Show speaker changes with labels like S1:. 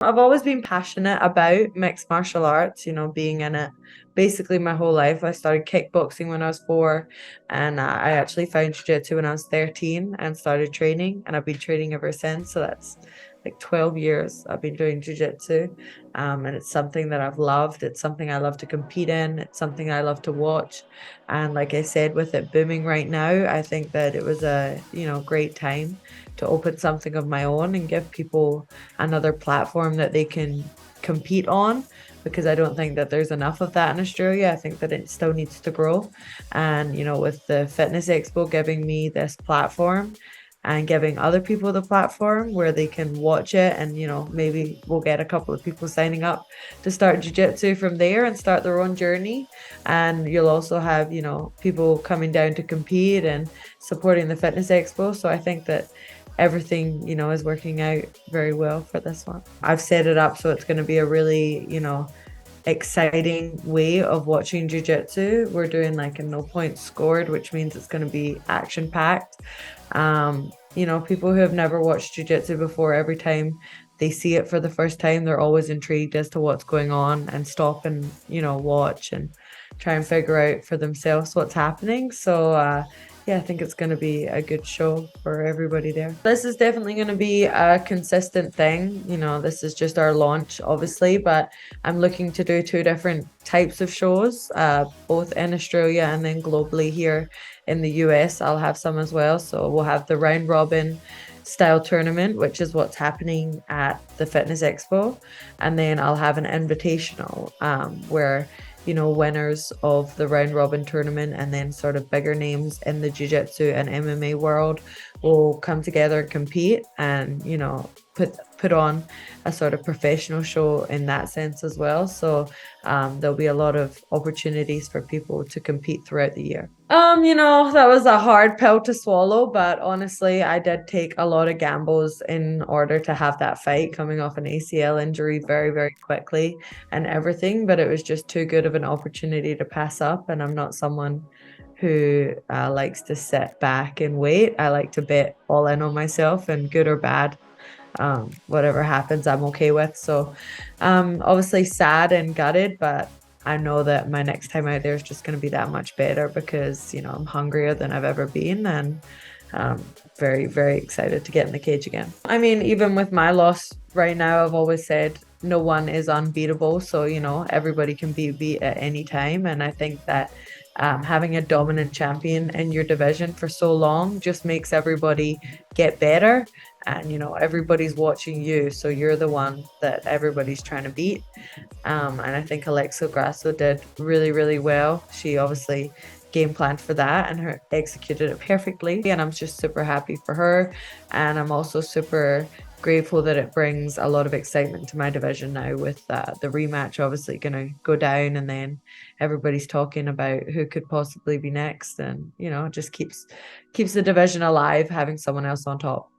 S1: I've always been passionate about mixed martial arts, being in it basically my whole life. I started kickboxing when I was 4, and I actually found jiu-jitsu when I was 13 and started training, and I've been training ever since. So that's like 12 years I've been doing jiu-jitsu. And it's something that I've loved. It's something I love to compete in. It's something I love to watch. And like I said, with it booming right now, I think that it was a, great time to open something of my own and give people another platform that they can compete on, because I don't think that there's enough of that in Australia. I think that it still needs to grow. And, with the Fitness Expo giving me this platform and giving other people the platform where they can watch it, and, maybe we'll get a couple of people signing up to start jiu-jitsu from there and start their own journey. And you'll also have, people coming down to compete and supporting the Fitness Expo. So I think that everything, is working out very well for this one. I've set it up so it's going to be a really, exciting way of watching jiu-jitsu. We're doing like a no points scored, which means it's going to be action packed. People who have never watched jiu-jitsu before, every time they see it for the first time, they're always intrigued as to what's going on and stop and, watch and try and figure out for themselves what's happening. So yeah, I think it's going to be a good show for everybody there. This is definitely going to be a consistent thing. This is just our launch, obviously, but I'm looking to do 2 different types of shows, both in Australia and then globally here in the US. I'll have some as well. So we'll have the round robin style tournament, which is what's happening at the Fitness Expo. And then I'll have an invitational where winners of the round robin tournament and then sort of bigger names in the jiu-jitsu and MMA world will come together and compete and, put on a sort of professional show in that sense as well. So there'll be a lot of opportunities for people to compete throughout the year. That was a hard pill to swallow, but honestly, I did take a lot of gambles in order to have that fight, coming off an ACL injury very, very quickly and everything, but it was just too good of an opportunity to pass up. And I'm not someone who likes to sit back and wait. I like to bet all in on myself, and good or bad, whatever happens, I'm okay with. So obviously sad and gutted, but I know that my next time out there is just going to be that much better, because, I'm hungrier than I've ever been, and very, very excited to get in the cage again. I mean, even with my loss right now, I've always said no one is unbeatable. So, everybody can be beat at any time. And I think that having a dominant champion in your division for so long just makes everybody get better. And, everybody's watching you. So you're the one that everybody's trying to beat. And I think Alexa Grasso did really, really well. She obviously game planned for that and her executed it perfectly. And I'm just super happy for her. And I'm also super grateful that it brings a lot of excitement to my division now, with the rematch obviously going to go down, and then everybody's talking about who could possibly be next, and it just keeps the division alive having someone else on top.